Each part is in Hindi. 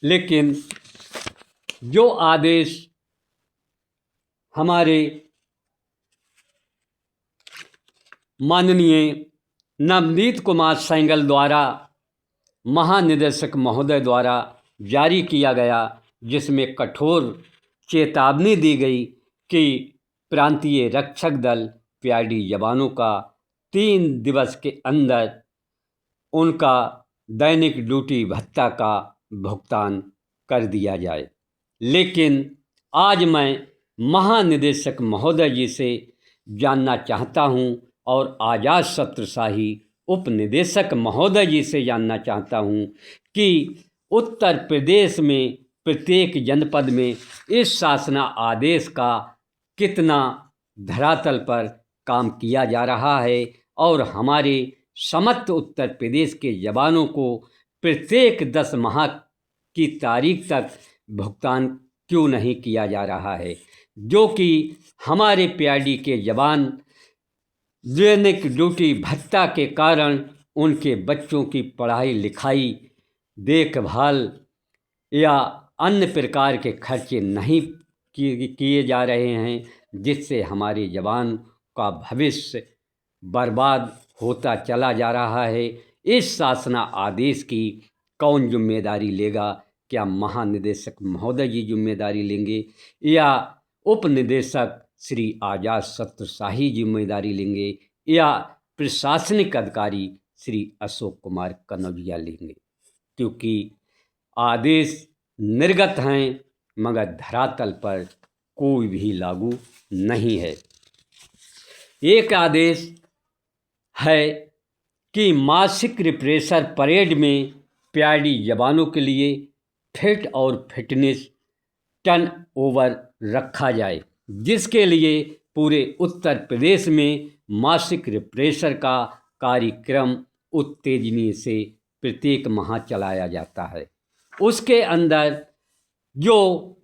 लेकिन जो आदेश हमारे माननीय नवनीत कुमार सैगल द्वारा, महानिदेशक महोदय द्वारा जारी किया गया, जिसमें कठोर चेतावनी दी गई कि प्रांतीय रक्षक दल पीआरडी जवानों का 3 दिवस के अंदर उनका दैनिक ड्यूटी भत्ता का भुगतान कर दिया जाए। लेकिन आज मैं महानिदेशक महोदय जी से जानना चाहता हूं और आज़ाद छत्रशाही उप निदेशक महोदय जी से जानना चाहता हूं कि उत्तर प्रदेश में प्रत्येक जनपद में इस शासना आदेश का कितना धरातल पर काम किया जा रहा है और हमारे समस्त उत्तर प्रदेश के जवानों को प्रत्येक 10 माह की तारीख तक भुगतान क्यों नहीं किया जा रहा है, जो कि हमारे पीआरडी के जवान दैनिक ड्यूटी भत्ता के कारण उनके बच्चों की पढ़ाई लिखाई, देखभाल या अन्य प्रकार के खर्चे नहीं किए जा रहे हैं, जिससे हमारे जवान का भविष्य बर्बाद होता चला जा रहा है। इस शासना आदेश की कौन जिम्मेदारी लेगा? क्या महानिदेशक महोदय जी जिम्मेदारी लेंगे या उप निदेशक श्री आज़ाद छत्रशाही जिम्मेदारी लेंगे या प्रशासनिक अधिकारी श्री अशोक कुमार कनौजिया लेंगे? क्योंकि आदेश निर्गत हैं मगर धरातल पर कोई भी लागू नहीं है। एक आदेश है कि मासिक रिफ्रेशर परेड में पीआरडी जवानों के लिए फिट और फिटनेस टर्न ओवर रखा जाए, जिसके लिए पूरे उत्तर प्रदेश में मासिक रिफ्रेशर का कार्यक्रम उत्तेजनी से प्रत्येक माह चलाया जाता है। उसके अंदर जो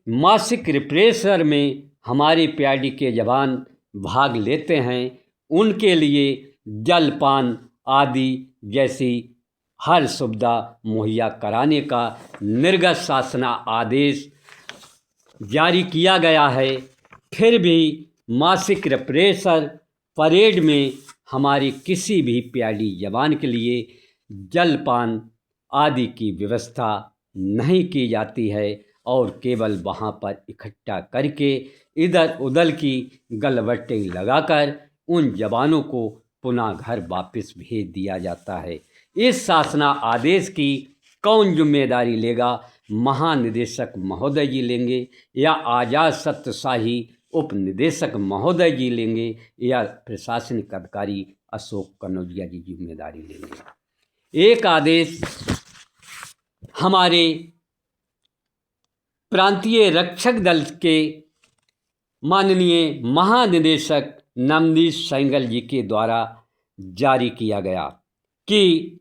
मासिक रिफ्रेशर में हमारे पीआरडी के जवान भाग लेते हैं, उनके लिए जलपान आदि जैसी हर सुविधा मुहैया कराने का निर्गत शासना आदेश जारी किया गया है। फिर भी मासिक रिफ्रेशर परेड में हमारे किसी भी पीआरडी जवान के लिए जलपान आदि की व्यवस्था नहीं की जाती है और केवल वहाँ पर इकट्ठा करके इधर उधर की गलबट्टे लगाकर उन जवानों को पुनः घर वापस भेज दिया जाता है। इस शासना आदेश की कौन जिम्मेदारी लेगा? महानिदेशक महोदय जी लेंगे या आज़ाद छत्रशाही उप निदेशक महोदय जी लेंगे या प्रशासनिक अधिकारी अशोक कनौजिया जी जिम्मेदारी लेंगे? एक आदेश हमारे प्रांतीय रक्षक दल के माननीय महानिदेशक नवनीत सैगल जी के द्वारा जारी किया गया कि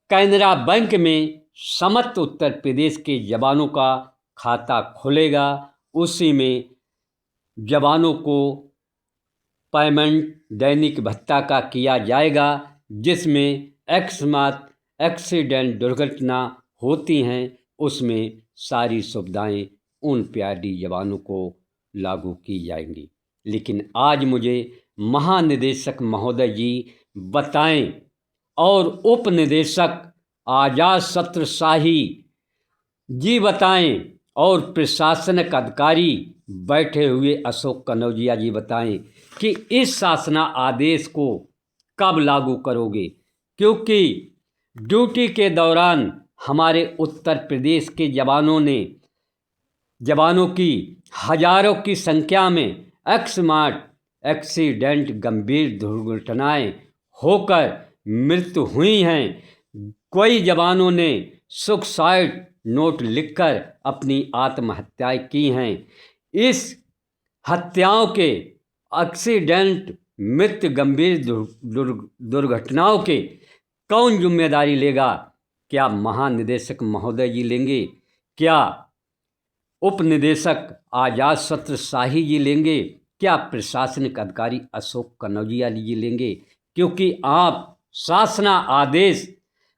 कैनरा बैंक में समस्त उत्तर प्रदेश के जवानों का खाता खुलेगा। उसी में जवानों को पेमेंट दैनिक भत्ता का किया जाएगा, जिसमें अकस्मात एक्सीडेंट दुर्घटना होती हैं उसमें सारी सुविधाएं उन पीआरडी जवानों को लागू की जाएंगी। लेकिन आज मुझे महानिदेशक महोदय जी बताएं और उप निदेशक आज़ाद छत्रशाही जी बताएं और प्रशासनिक अधिकारी बैठे हुए अशोक कनौजिया जी बताएं कि इस शासना आदेश को कब लागू करोगे, क्योंकि ड्यूटी के दौरान हमारे उत्तर प्रदेश के जवानों की हजारों की संख्या में अकस्मात एक्सीडेंट गंभीर दुर्घटनाएं होकर मृत्यु हुई हैं। कई जवानों ने सुसाइड नोट लिखकर अपनी आत्महत्याएं की हैं। इस हत्याओं के एक्सीडेंट मृत्यु गंभीर दुर्घटनाओं के कौन जिम्मेदारी लेगा? क्या महानिदेशक महोदय जी लेंगे? क्या उप निदेशक आज़ाद छत्रशाही जी लेंगे? क्या प्रशासनिक अधिकारी अशोक कनौजिया जी लेंगे? क्योंकि आप शासना आदेश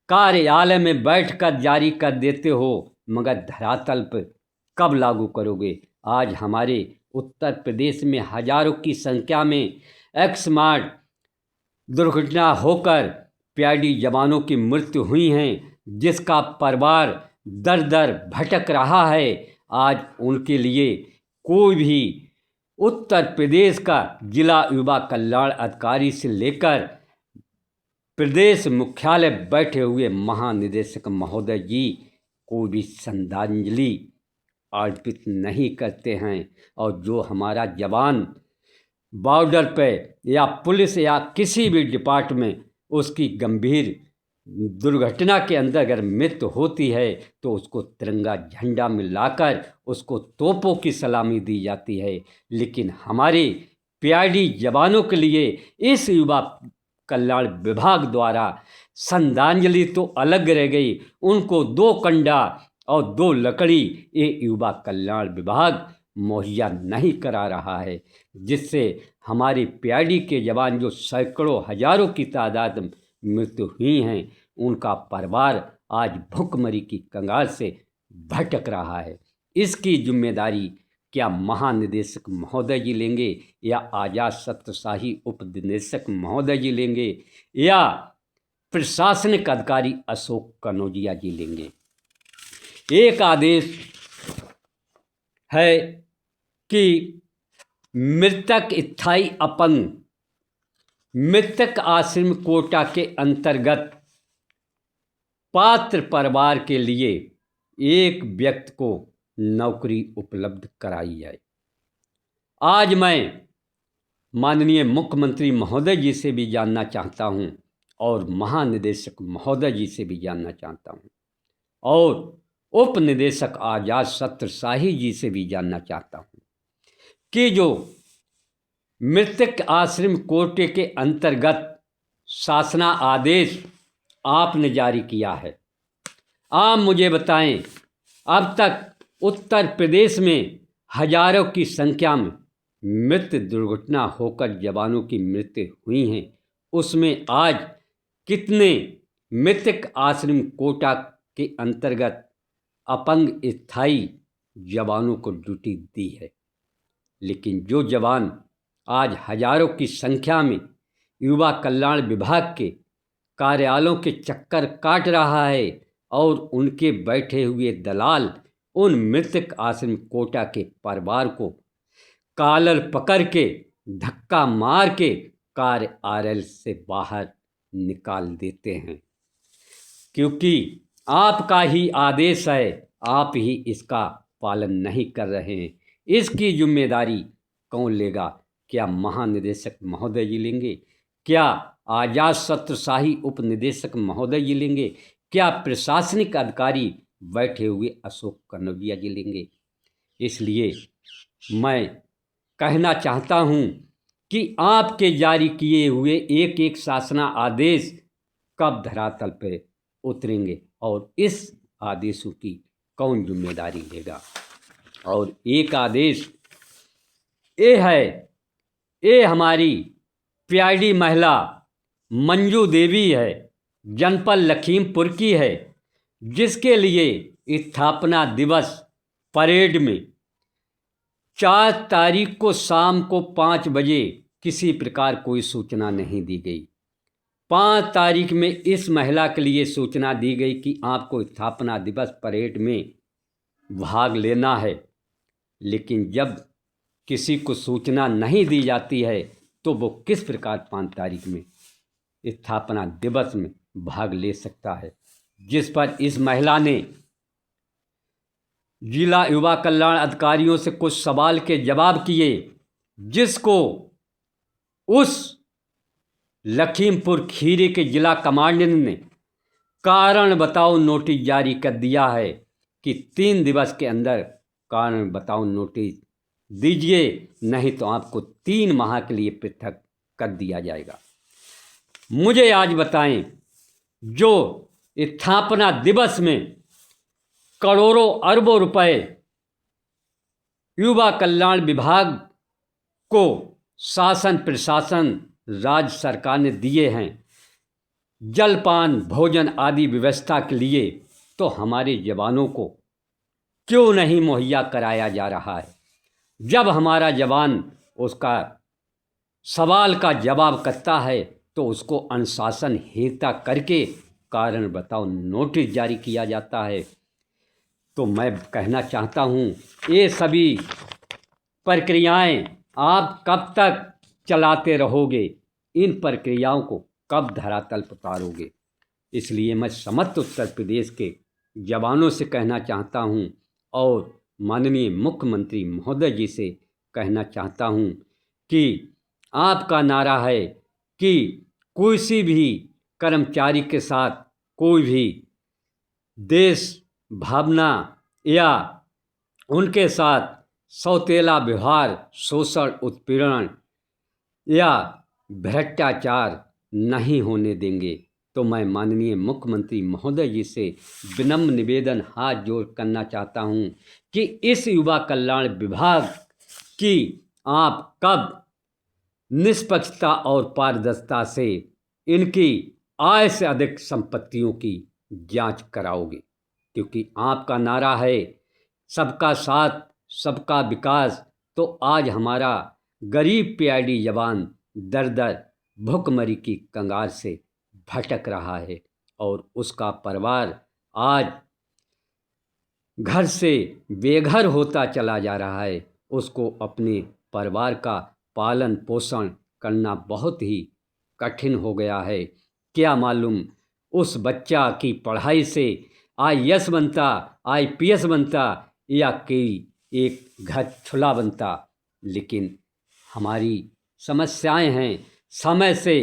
कार्यालय में बैठकर जारी कर देते हो मगर धरातल पर कब लागू करोगे? आज हमारे उत्तर प्रदेश में हजारों की संख्या में एक्समार्ट दुर्घटना होकर पीआईडी जवानों की मृत्यु हुई हैं, जिसका परिवार दर दर भटक रहा है। आज उनके लिए कोई भी उत्तर प्रदेश का जिला युवा कल्याण अधिकारी से लेकर प्रदेश मुख्यालय बैठे हुए महानिदेशक महोदय जी कोई भी श्रद्धांजलि अर्पित नहीं करते हैं। और जो हमारा जवान बॉर्डर पे या पुलिस या किसी भी डिपार्टमेंट उसकी गंभीर दुर्घटना के अंदर अगर मृत्यु होती है तो उसको तिरंगा झंडा में लाकर उसको तोपों की सलामी दी जाती है। लेकिन हमारे पीआईडी जवानों के लिए इस युवा कल्याण विभाग द्वारा श्रद्धांजलि तो अलग रह गई, उनको 2 कंडा और 2 लकड़ी ये युवा कल्याण विभाग मुहैया नहीं करा रहा है, जिससे हमारे पीआईडी के जवान जो सैकड़ों हजारों की तादाद में मृत्यु हुई हैं, उनका परिवार आज भुखमरी की कंगाल से भटक रहा है। इसकी जिम्मेदारी क्या महानिदेशक महोदय जी लेंगे या आजाद सत्रशाही उप निदेशक महोदय जी लेंगे या प्रशासनिक अधिकारी अशोक कनौजिया जी लेंगे? एक आदेश है कि मृतक स्थायी अपंग मृतक आश्रम कोटा के अंतर्गत पात्र परिवार के लिए एक व्यक्ति को नौकरी उपलब्ध कराई जाए। आज मैं माननीय मुख्यमंत्री महोदय जी से भी जानना चाहता हूं और महानिदेशक महोदय जी से भी जानना चाहता हूं और उप निदेशक आजाद सत्रशाही जी से भी जानना चाहता हूं कि जो मृतक आश्रम कोटे के अंतर्गत शासना आदेश आपने जारी किया है, आप मुझे बताएं, अब तक उत्तर प्रदेश में हजारों की संख्या में मृत्यु दुर्घटना होकर जवानों की मृत्यु हुई हैं, उसमें आज कितने मृतक आश्रम कोटा के अंतर्गत अपंग स्थायी जवानों को ड्यूटी दी है? लेकिन जो जवान आज हजारों की संख्या में युवा कल्याण विभाग के कार्यालयों के चक्कर काट रहा है और उनके बैठे हुए दलाल उन मृतक आश्रम कोटा के परिवार को कॉलर पकड़ के धक्का मार के कार्यालय से बाहर निकाल देते हैं, क्योंकि आपका ही आदेश है, आप ही इसका पालन नहीं कर रहे हैं। इसकी जिम्मेदारी कौन लेगा? क्या महानिदेशक महोदय जी लेंगे? क्या आजाद सत्रशाही उप निदेशक महोदय जी लेंगे? क्या प्रशासनिक अधिकारी बैठे हुए अशोक कनौजिया जी लेंगे? इसलिए मैं कहना चाहता हूं कि आपके जारी किए हुए एक एक शासना आदेश कब धरातल पर उतरेंगे और इस आदेशों की कौन जिम्मेदारी लेगा? और एक आदेश ये है, ये हमारी पीआईडी महिला मंजू देवी है, जनपद लखीमपुर की है, जिसके लिए स्थापना दिवस परेड में 4 तारीख को शाम को 5 बजे किसी प्रकार कोई सूचना नहीं दी गई। 5 तारीख में इस महिला के लिए सूचना दी गई कि आपको स्थापना दिवस परेड में भाग लेना है, लेकिन जब किसी को सूचना नहीं दी जाती है तो वो किस प्रकार 5 तारीख में स्थापना दिवस में भाग ले सकता है? जिस पर इस महिला ने जिला युवा कल्याण अधिकारियों से कुछ सवाल के जवाब किए, जिसको उस लखीमपुर खीरी के जिला कमांडेंट ने कारण बताओ नोटिस जारी कर दिया है कि 3 दिवस के अंदर कारण बताओ नोटिस दीजिए, नहीं तो आपको 3 माह के लिए पृथक कर दिया जाएगा। मुझे आज बताएं, जो स्थापना दिवस में करोड़ों अरबों रुपए युवा कल्याण विभाग को शासन प्रशासन राज्य सरकार ने दिए हैं जलपान भोजन आदि व्यवस्था के लिए, तो हमारे जवानों को क्यों नहीं मुहैया कराया जा रहा है? जब हमारा जवान उसका सवाल का जवाब करता है तो उसको अनुशासनहीनता करके कारण बताओ नोटिस जारी किया जाता है। तो मैं कहना चाहता हूँ, ये सभी प्रक्रियाएं आप कब तक चलाते रहोगे? इन प्रक्रियाओं को कब धरातल पर उतारोगे? इसलिए मैं समस्त उत्तर प्रदेश के जवानों से कहना चाहता हूँ और माननीय मुख्यमंत्री महोदय जी से कहना चाहता हूँ कि आपका नारा है कि किसी भी कर्मचारी के साथ कोई भी देश भावना या उनके साथ सौतेला व्यवहार, शोषण, उत्पीड़न या भ्रष्टाचार नहीं होने देंगे। तो मैं माननीय मुख्यमंत्री महोदय जी से विनम्र निवेदन हाथ जोड़ करना चाहता हूँ कि इस युवा कल्याण विभाग की आप कब निष्पक्षता और पारदर्शिता से इनकी आय से अधिक संपत्तियों की जांच कराओगे? क्योंकि आपका नारा है सबका साथ सबका विकास। तो आज हमारा गरीब पीआईडी जवान दर दर भुखमरी की कंगाल से भटक रहा है और उसका परिवार आज घर से बेघर होता चला जा रहा है। उसको अपने परिवार का पालन पोषण करना बहुत ही कठिन हो गया है। क्या मालूम उस बच्चा की पढ़ाई से आईएएस बनता, आईपीएस बनता या कोई एक घर छुला बनता। लेकिन हमारी समस्याएं हैं, समय से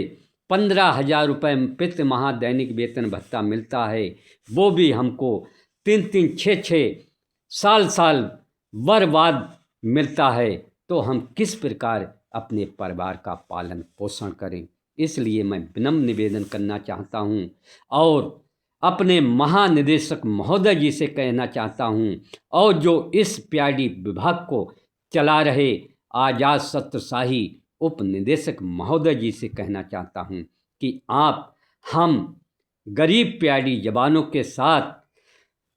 15,000 रुपये प्रति माह दैनिक वेतन भत्ता मिलता है, वो भी हमको 3-3, 6-6 साल बर्बाद मिलता है। तो हम किस प्रकार अपने परिवार का पालन पोषण करें? इसलिए मैं विनम्र निवेदन करना चाहता हूँ और अपने महानिदेशक महोदय जी से कहना चाहता हूँ और जो इस पीआईडी विभाग को चला रहे आज़ाद सत्यशाही उप निदेशक महोदय जी से कहना चाहता हूँ कि आप हम गरीब पीआईडी जवानों के साथ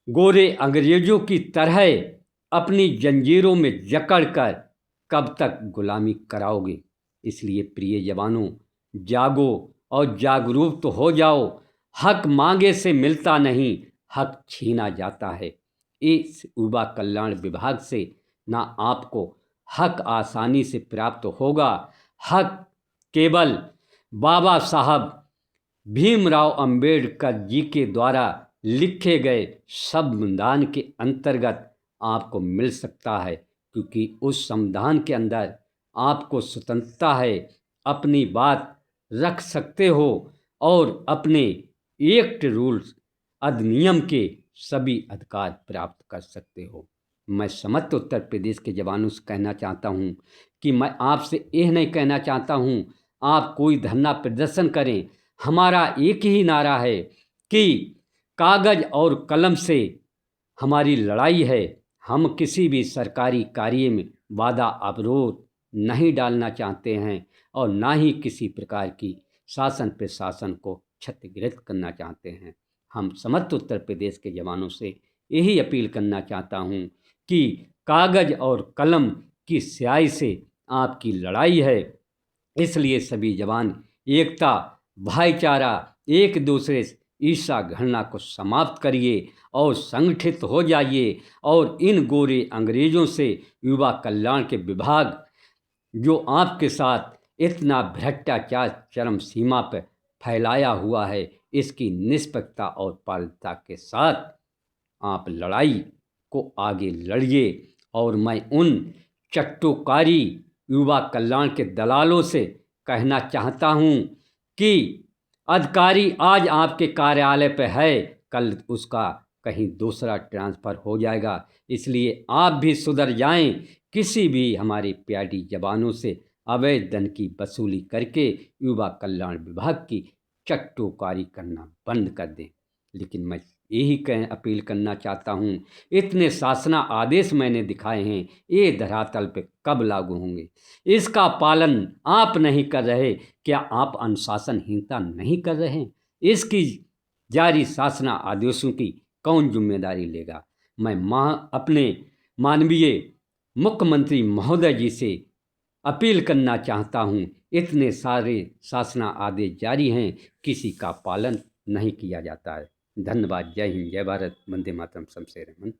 गोरे अंग्रेजों की तरह अपनी जंजीरों में जकड़कर कब तक गुलामी कराओगे? इसलिए प्रिय जवानों, जागो और जागरूक तो हो जाओ। हक मांगे से मिलता नहीं, हक छीना जाता है। इस युवा कल्याण विभाग से ना आपको हक आसानी से प्राप्त होगा। हक केवल बाबा साहब भीमराव अंबेडकर जी के द्वारा लिखे गए संविधान के अंतर्गत आपको मिल सकता है, क्योंकि उस संविधान के अंदर आपको स्वतंत्रता है, अपनी बात रख सकते हो और अपने एक्ट रूल्स अधिनियम के सभी अधिकार प्राप्त कर सकते हो। मैं समस्त उत्तर प्रदेश के जवानों से कहना चाहता हूँ कि मैं आपसे यह नहीं कहना चाहता हूँ आप कोई धरना प्रदर्शन करें। हमारा एक ही नारा है कि कागज़ और कलम से हमारी लड़ाई है। हम किसी भी सरकारी कार्य में बाधा अवरोध नहीं डालना चाहते हैं और ना ही किसी प्रकार की शासन प्रशासन को क्षतिग्रस्त करना चाहते हैं। हम समस्त उत्तर प्रदेश के जवानों से यही अपील करना चाहता हूँ कि कागज़ और कलम की स्याही से आपकी लड़ाई है। इसलिए सभी जवान एकता, भाईचारा, एक दूसरे से ईर्ष्या घृणा को समाप्त करिए और संगठित हो जाइए और इन गोरे अंग्रेजों से युवा कल्याण के विभाग जो आपके साथ इतना भ्रष्टाचार चरम सीमा पर फैलाया हुआ है, इसकी निष्पक्षता और पारदर्शिता के साथ आप लड़ाई को आगे लड़िए। और मैं उन चट्टोकारी युवा कल्याण के दलालों से कहना चाहता हूँ कि अधिकारी आज आपके कार्यालय पे है, कल उसका कहीं दूसरा ट्रांसफ़र हो जाएगा। इसलिए आप भी सुधर जाएं। किसी भी हमारे पीआईडी जवानों से अवैध धन की वसूली करके युवा कल्याण विभाग की चट्टोकारी करना बंद कर दें। लेकिन मैं यही अपील करना चाहता हूँ, इतने शासना आदेश मैंने दिखाए हैं, ये धरातल पे कब लागू होंगे? इसका पालन आप नहीं कर रहे। क्या आप अनुशासनहीनता नहीं कर रहे हैं? इसकी जारी शासना आदेशों की कौन जिम्मेदारी लेगा? मैं अपने माननीय मुख्यमंत्री महोदय जी से अपील करना चाहता हूँ, इतने सारे शासना आदेश जारी हैं, किसी का पालन नहीं किया जाता है। धन्यवाद। जय हिंद, जय भारत, वंदे मातरम, शमशेर अमन।